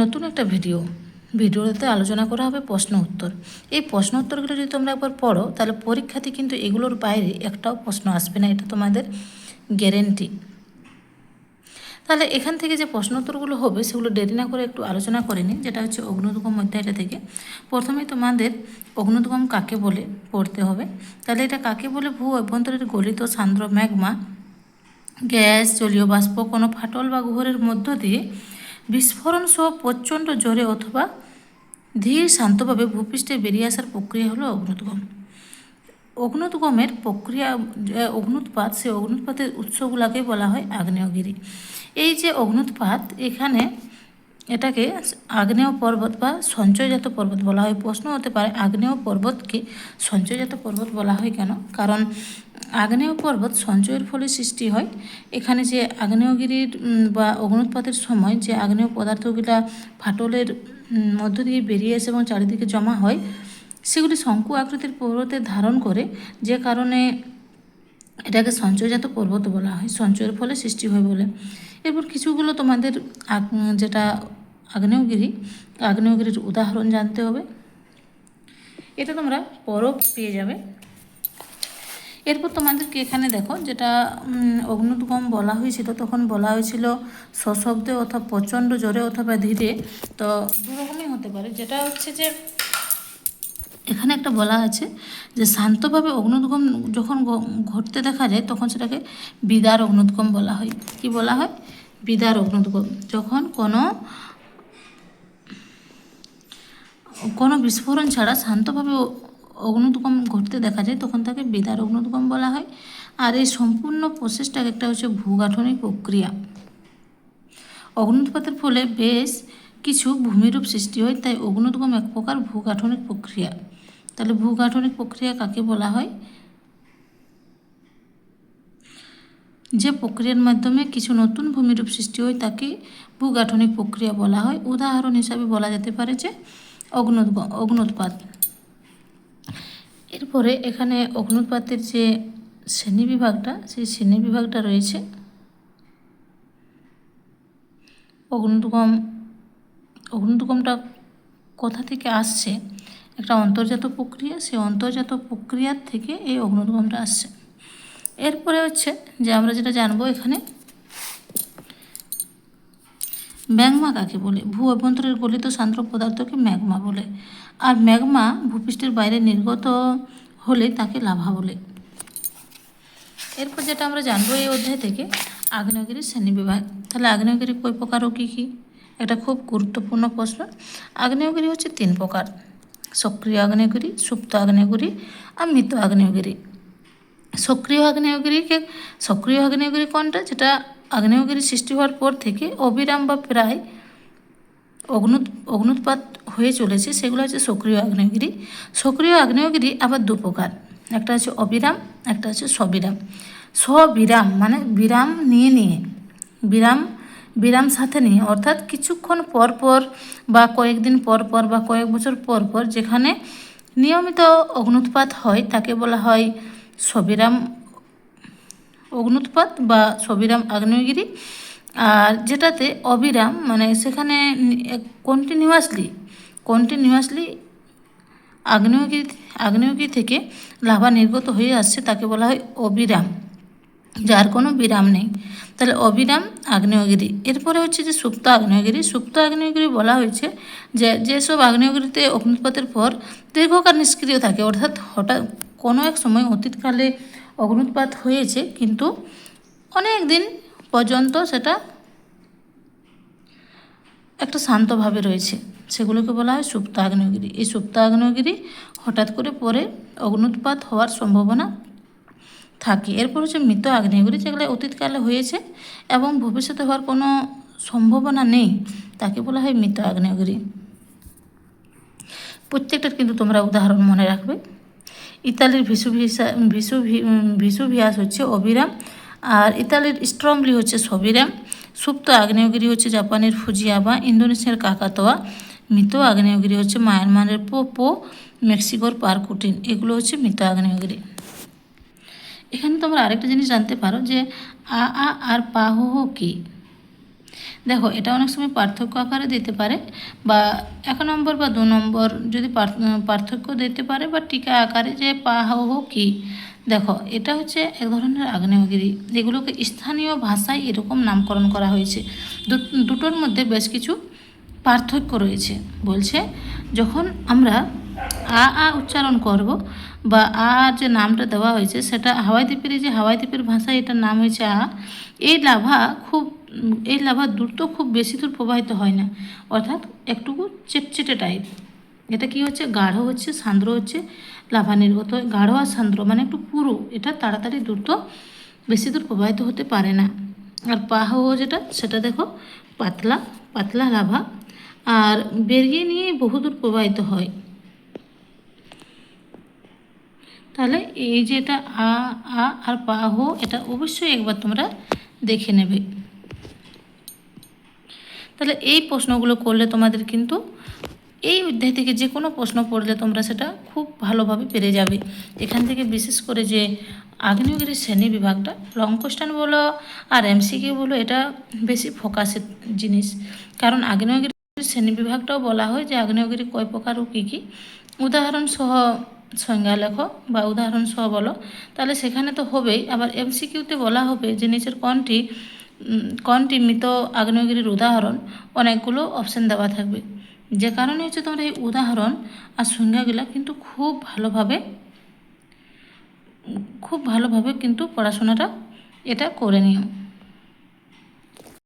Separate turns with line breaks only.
নতুন একটা ভিডিওতে আলোচনা করা হবে প্রশ্ন উত্তর। এই প্রশ্ন উত্তরগুলো যদি তোমরা একবার পড়ো তাহলে পরীক্ষাতে কিন্তু এগুলোর বাইরে একটাও প্রশ্ন আসবে না, এটা তোমাদের গ্যারেন্টি। তাহলে এখান থেকে যে প্রশ্ন উত্তরগুলো হবে সেগুলো দেরি না করে একটু আলোচনা করে নিই। যেটা হচ্ছে অগ্ন্যুৎগম অধ্যায়টা থেকে প্রথমে তোমাদের অগ্ন্যুৎগম কাকে বলে পড়তে হবে। তাহলে এটা কাকে বলে? ভূ অভ্যন্তরের গলিত সান্দ্র ম্যাগমা, গ্যাস, জলীয় বাষ্প কোনো ফাটল বা গহ্বরের মধ্য দিয়ে বিস্ফোরণ সহ প্রচণ্ড জোরে অথবা ধীর শান্তভাবে ভূপৃষ্ঠে বেরিয়ে আসার প্রক্রিয়া হলো অগ্ন্যুৎগম। অগ্ন্যুৎগমের প্রক্রিয়া অগ্ন্যুৎপাত, সেই অগ্ন্যুৎপাতের উৎসগুলোকে বলা হয় আগ্নেয়গিরি। এই যে অগ্ন্যুৎপাত, এটাকে আগ্নেয় পর্বত বা সঞ্চয়জাত পর্বত বলা হয়। প্রশ্ন হতে পারে আগ্নেয় পর্বতকে সঞ্চয়জাত পর্বত বলা হয় কেন? কারণ আগ্নেয় পর্বত সঞ্চয়ের ফলে সৃষ্টি হয়। এখানে যে আগ্নেয়গিরির বা অগ্ন্যুৎপাতের সময় যে আগ্নেয় পদার্থগুলা ফাটলের মধ্য দিয়ে বেরিয়ে আসে এবং চারিদিকে জমা হয়, সেগুলি শঙ্কু আকৃতির পর্বতে ধারণ করে, যে কারণে এটাকে সঞ্চয়জাত পর্বত বলা হয়, সঞ্চয়ের ফলে সৃষ্টি হয় বলে। এরপর কিছুগুলো তোমাদের যেটা আগ্নেয়গিরির উদাহরণ জানতে হবে। এটা তোমরা পরও পেয়ে যাবে। এরপর তোমাদেরকে এখানে দেখো, যেটা অগ্ন্যুৎগম বলা হয়েছিল তখন বলা হয়েছিল সশব্দে অথবা প্রচণ্ড জোরে অথবা ধীরে। তো দুরকমই হতে পারে। যেটা হচ্ছে যে এখানে একটা বলা আছে যে শান্তভাবে অগ্ন্যুৎগম যখন ঘটতে দেখা যায় তখন সেটাকে বিদার অগ্ন্যুৎগম বলা হয়। কি বলা হয়? বিদার অগ্ন্যুৎগম। যখন কোনো বিস্ফোরণ ছাড়া শান্তভাবে অগ্ন্যুৎগম ঘটতে দেখা যায় তখন তাকে বিদার অগ্ন্যুৎগম বলা হয়। আর এই সম্পূর্ণ প্রসেসটা একটা হচ্ছে ভূগাঠনিক প্রক্রিয়া। অগ্ন্যুৎপাতের ফলে বেশ কিছু ভূমিরূপ সৃষ্টি হয়, তাই অগ্ন্যুৎগম এক প্রকার ভূগাঠনিক প্রক্রিয়া। তাহলে ভূগাঠনিক প্রক্রিয়া কাকে বলা হয়? যে প্রক্রিয়ার মাধ্যমে কিছু নতুন ভূমিরূপ সৃষ্টি হয় তাকে ভূগাঠনিক প্রক্রিয়া বলা হয়। উদাহরণ হিসাবে বলা যেতে পারে যে অগ্ন্যুৎপাত। এরপরে এখানে অগ্ন্যুৎপাতের যে শ্রেণীবিভাগটা, সেই শ্রেণীবিভাগটা রয়েছে। অগ্ন্যুৎগমটা কোথা থেকে আসছে? একটা অন্তর্জাত প্রক্রিয়া, সেই অন্তর্জাত প্রক্রিয়ার থেকে এই অগ্ন্যুৎগমটা আসছে। এরপরে হচ্ছে যে আমরা যেটা জানবো এখানে, ম্যাগমা কাকে বলে? ভূ অভ্যন্তরের গলিত সান্দ্র পদার্থকে ম্যাগমা বলে। আর ম্যাগমা ভূপৃষ্ঠের বাইরে নির্গত হলে তাকে লাভা বলে। এরপর যেটা আমরা জানবো এই অধ্যায় থেকে, আগ্নেয়গিরির শ্রেণীবিভাগ। তাহলে আগ্নেয়গিরি কয় প্রকার ও কী কী? একটা খুব গুরুত্বপূর্ণ প্রশ্ন। আগ্নেয়গিরি হচ্ছে 3 প্রকার: সক্রিয় আগ্নেয়গিরি, সুপ্ত আগ্নেয়গিরি আর মৃত আগ্নেয়গিরি। সক্রিয় আগ্নেয়গিরি কোনটা? যেটা আগ্নেয়গিরি সৃষ্টি হওয়ার পর থেকে অবিরাম বা প্রায় অগ্ন্যুৎপাত হয়ে চলেছে, সেগুলো হচ্ছে সক্রিয় আগ্নেয়গিরি। সক্রিয় আগ্নেয়গিরি আবার 2 প্রকার, একটা হচ্ছে অবিরাম, একটা হচ্ছে সবিরাম। সবিরাম মানে বিরাম সাথে নিয়ে, অর্থাৎ কিছুক্ষণ পর পর বা কয়েকদিন পর পর বা কয়েক বছর পর পর যেখানে নিয়মিত অগ্ন্যুৎপাত হয় তাকে বলা হয় সবিরাম অগ্ন্যুৎপাত বা সবিরাম আগ্নেয়গিরি। আর যেটাতে অবিরাম মানে সেখানে কন্টিনিউয়াসলি আগ্নেয়গিরি থেকে লাভা নির্গত হয়ে আসছে তাকে বলা হয় অবিরাম, যার কোনো বিরাম নেই। তাহলে অবিরাম আগ্নেয়গিরি। এরপরে হচ্ছে যে সুপ্ত আগ্নেয়গিরি। সুপ্ত আগ্নেয়গিরি বলা হয়েছে যে যেসব আগ্নেয়গিরিতে অগ্ন্যুৎপাতের পর দীর্ঘকাল নিষ্ক্রিয় থাকে, অর্থাৎ হঠাৎ কোনো এক সময় অতীতকালে অগ্ন্যুৎপাত হয়েছে কিন্তু অনেক দিন পর্যন্ত সেটা একটা শান্তভাবে রয়েছে, সেগুলোকে বলা হয় সুপ্ত আগ্নেয়গিরি। এই সুপ্ত আগ্নেয়গিরি হঠাৎ করে পরে অগ্ন্যুৎপাত হওয়ার সম্ভাবনা থাকে। এরপর হচ্ছে মৃত আগ্নেয়গিরি, যেগুলো অতীতকালে হয়েছে এবং ভবিষ্যতে হওয়ার কোনো সম্ভাবনা নেই, তাকে বলা হয় মৃত আগ্নেয়গিরি। প্রত্যেকটার কিন্তু তোমরা উদাহরণ মনে রাখবে। ইতালির ভিসুভিয়াস হচ্ছে অবিরাম, আর ইতালির স্ট্রমলি হচ্ছে সবিরাম। সুপ্ত আগ্নেয়গিরি হচ্ছে জাপানের ফুজিয়ামা, ইন্দোনেশিয়ার কাকাতোয়া। মৃত আগ্নেয়গিরি হচ্ছে মায়ানমারের পোপো, মেক্সিকোর পারকুটিন। এগুলো হচ্ছে মৃত আগ্নেয়গিরি। এখানে তোমরা আরেকটা জিনিস জানতে পারো যে আর পাহ কী? দেখো এটা অনেক সময় পার্থক্য আকারে দিতে পারে, বা 1 নম্বর বা 2 নম্বর যদি পার্থক্য দিতে পারে, বা টিকা আকারে যে পাহহ কি। দেখো এটা হচ্ছে এক ধরনের আগ্নেয়গিরি, এগুলোকে স্থানীয় ভাষায় এরকম নামকরণ করা হয়েছে। দুটোর মধ্যে বেশ কিছু পার্থক্য রয়েছে। বলছে যখন আমরা আ উচ্চারণ করব, বা যে নামটা দেওয়া হয়েছে সেটা হাওয়াই দ্বীপের, যে হাওয়াই দ্বীপের ভাষায় এটার নাম হয়েছে এই লাভা দ্রুত খুব বেশি দূর প্রবাহিত হয় না, অর্থাৎ একটুকু চেটচেটে টাইপ। এটা কি হচ্ছে, গাঢ় হচ্ছে, সান্দ্র হচ্ছে, লাভা নির্গত হয়। গাঢ় আর সান্দ্র মানে একটু পুরু, এটা তাড়াতাড়ি দ্রুত বেশি দূর প্রবাহিত হতে পারে না। আর পাহহ যেটা, সেটা দেখো পাতলা পাতলা লাভা, আর বেরিয়ে নিয়ে বহুদূর প্রবাহিত হয়। তাহলে এই যে এটা আর পাহ, এটা অবশ্যই একবার তোমরা দেখে নেবে। তাহলে এই প্রশ্নগুলো করলে তোমাদের কিন্তু এই অধ্যায় থেকে যে কোনো প্রশ্ন পড়লে তোমরা সেটা খুব ভালোভাবে পেরে যাবে। এখান থেকে বিশেষ করে যে আগ্নেয়গিরির শ্রেণী বিভাগটা, লং কোশ্চেন বলো আর এমসিকিউ বলো, এটা বেশি ফোকাসের জিনিস। কারণ আগ্নেয়গিরির শ্রেণী বিভাগটাও বলা হয় যে আগ্নেয়গিরি কয় প্রকার ও কী কী, উদাহরণ সহ সংজ্ঞা লেখো বা উদাহরণ সহ বলো, তাহলে সেখানে তো হবেই। আবার এমসিকিউতে বলা হবে যে নিচের কোনটি মৃত আগ্নেয়গিরির উদাহরণ, অনেকগুলো অপশান দেওয়া থাকবে। যে কারণে হচ্ছে তোমরা এই উদাহরণ আর সংজ্ঞাগুলো কিন্তু খুব ভালোভাবে কিন্তু পড়াশোনাটা এটা করে নিও।